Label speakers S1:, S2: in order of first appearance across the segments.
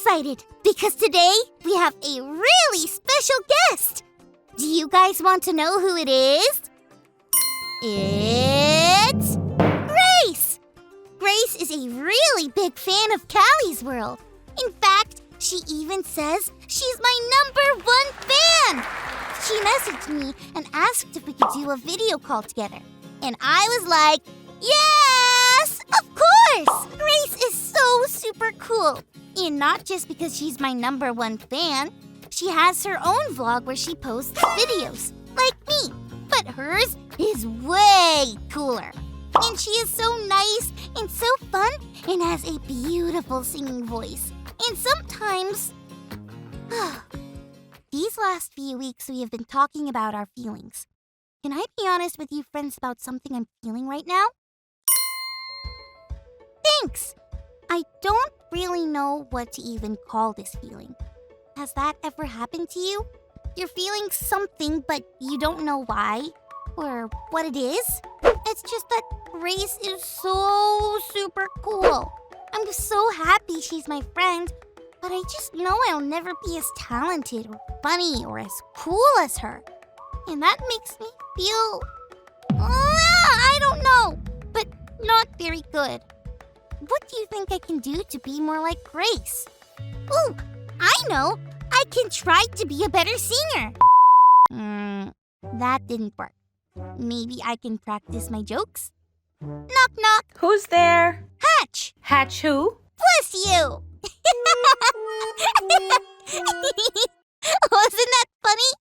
S1: excited because today we have a really special guest. Do you guys want to know who it is? It's Grace! Grace is a really big fan of Callie's World. In fact, she even says she's my #1 fan. She messaged me and asked if we could do a video call together. And I was like, yes, of course! Grace is so super cool. And not just because she's my #1 fan. She has her own vlog where she posts videos, like me. But hers is way cooler. And she is so nice and so fun and has a beautiful singing voice. And sometimes... These last few weeks we have been talking about our feelings. Can I be honest with you friends about something I'm feeling right now? Thanks! I don't really know what to even call this feeling. Has that ever happened to you? You're feeling something, but you don't know why or what it is? It's just that Grace is so super cool. I'm so happy she's my friend, but I just know I'll never be as talented or funny or as cool as her. And that makes me feel... I don't know, but not very good. What do you think I can do to be more like Grace? Ooh, I know! I can try to be a better singer! That didn't work. Maybe I can practice my jokes? Knock knock!
S2: Who's there?
S1: Hatch!
S2: Hatch who?
S1: Bless you! Wasn't that funny?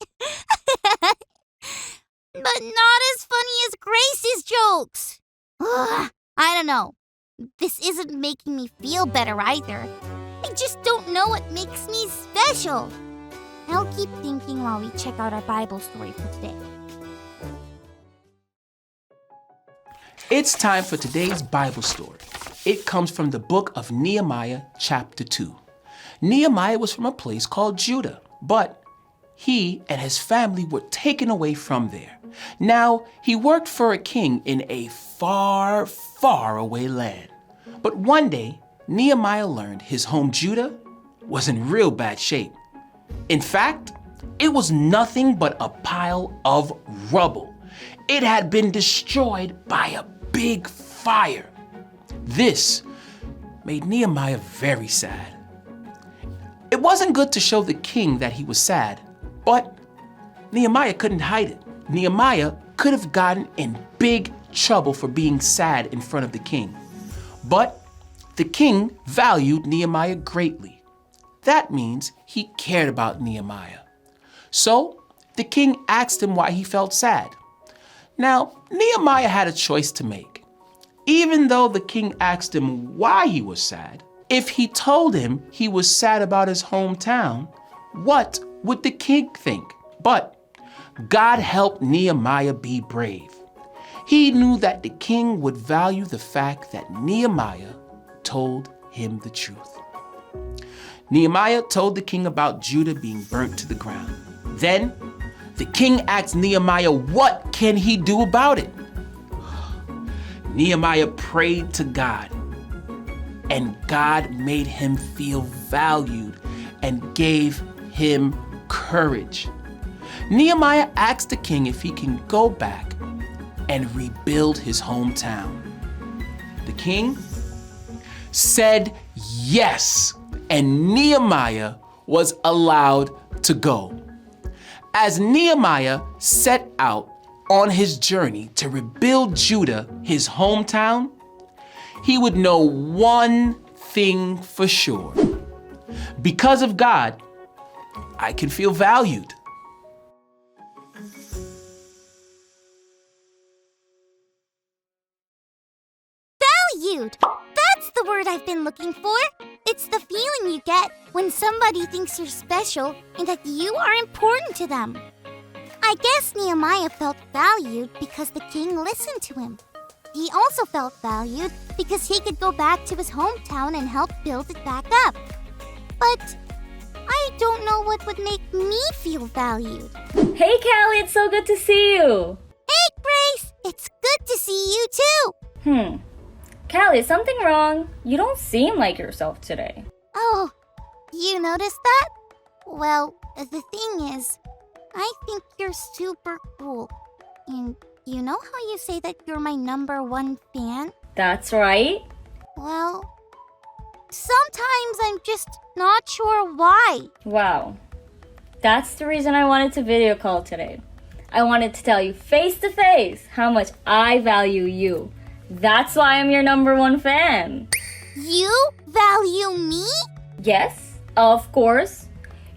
S1: But not as funny as Grace's jokes. Ugh, I don't know. This isn't making me feel better either. I just don't know what makes me special. I'll keep thinking while we check out our Bible story for today.
S3: It's time for today's Bible story. It comes from the book of Nehemiah, chapter 2. Nehemiah was from a place called Judah, but he and his family were taken away from there. Now, he worked for a king in a far, far away land. But one day, Nehemiah learned his home Judah was in real bad shape. In fact, it was nothing but a pile of rubble. It had been destroyed by a big fire. This made Nehemiah very sad. It wasn't good to show the king that he was sad, but Nehemiah couldn't hide it. Nehemiah could have gotten in big trouble for being sad in front of the king. But the king valued Nehemiah greatly. That means he cared about Nehemiah. So the king asked him why he felt sad. Now, Nehemiah had a choice to make. Even though the king asked him why he was sad, if he told him he was sad about his hometown, what would the king think? But God helped Nehemiah be brave. He knew that the king would value the fact that Nehemiah told him the truth. Nehemiah told the king about Judah being burnt to the ground. Then the king asked Nehemiah what can he do about it. Nehemiah prayed to God, and God made him feel valued and gave him courage. Nehemiah asked the king if he can go back and rebuild his hometown. The king said yes, and Nehemiah was allowed to go. As Nehemiah set out on his journey to rebuild Judah, his hometown, he would know one thing for sure. Because of God, I can feel valued.
S1: Valued! That's the word I've been looking for. It's the feeling you get when somebody thinks you're special and that you are important to them. I guess Nehemiah felt valued because the king listened to him. He also felt valued because he could go back to his hometown and help build it back up. But I don't know what would make me feel valued.
S2: Hey, Callie, it's so good to see you.
S1: Hey, Grace! It's good to see you too!
S2: Callie, is something wrong? You don't seem like yourself today.
S1: Oh, You noticed that? Well, the thing is, I think you're super cool. And you know how you say that you're my #1 fan?
S2: That's right.
S1: Well, sometimes I'm just not sure why.
S2: Wow. That's the reason I wanted to video call today. I wanted to tell you face to face how much I value you. That's why I'm your #1 fan.
S1: You value me?
S2: Yes, of course.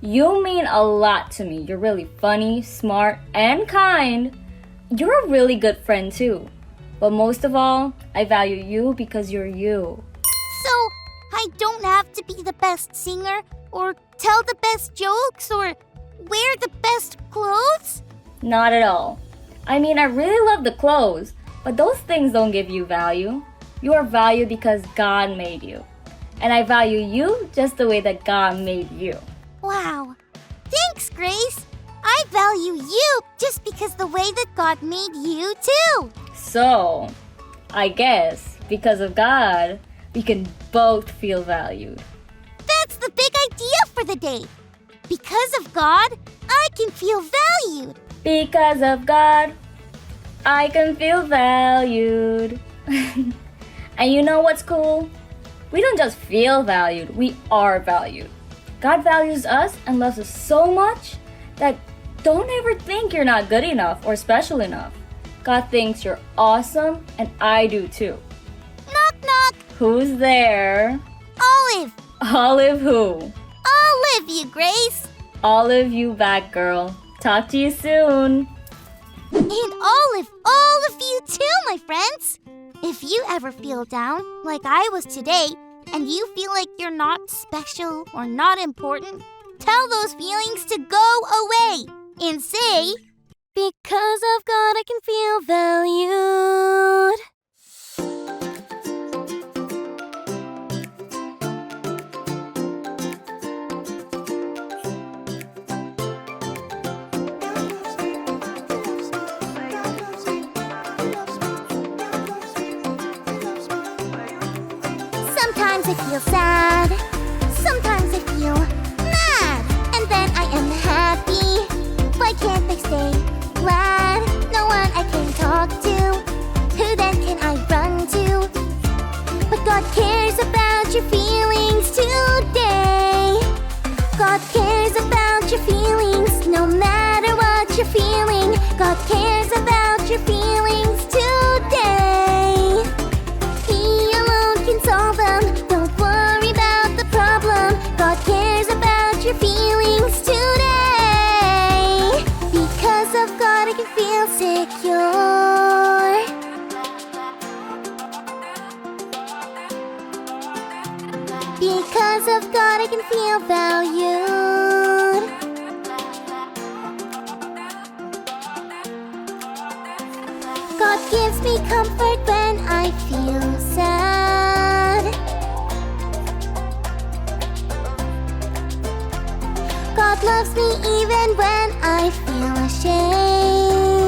S2: You mean a lot to me. You're really funny, smart, and kind. You're a really good friend too. But most of all, I value you because you're you.
S1: So, I don't have to be the best singer, or tell the best jokes, or wear the best clothes?
S2: Not at all. I mean, I really love the clothes, but those things don't give you value. You are valued because God made you. And I value you just the way that God made you.
S1: Wow. Thanks, Grace. I value you just because the way that God made you, too.
S2: So, I guess because of God, we can both feel valued.
S1: That's the big idea for the day. Because of God, I can feel valued.
S2: Because of God, I can feel valued. And you know what's cool? We don't just feel valued, we are valued. God values us and loves us so much that don't ever think you're not good enough or special enough. God thinks you're awesome, and I do too.
S1: Knock, knock.
S2: Who's there?
S1: Olive.
S2: Olive who?
S1: Olive, you, Grace.
S2: Olive you back, girl. Talk to you soon.
S1: And Olive, all of you too, my friends. If you ever feel down, like I was today, and you feel like you're not special or not important, tell those feelings to go away and say, because of God I can feel valued. Sometimes I feel sad, sometimes I feel mad, and then I am happy. Why can't I stay glad? No one I can talk to. Who then can I run to? But God cares about your feelings today. God cares about your feelings, no matter what you're feeling. God cares about your feelings today. He alone can solve them. Don't worry about the problem. God cares about your feelings today. Because of God, I can feel secure. Because of God, I can feel valued. God gives me comfort when I feel sad. God loves me even when I feel ashamed.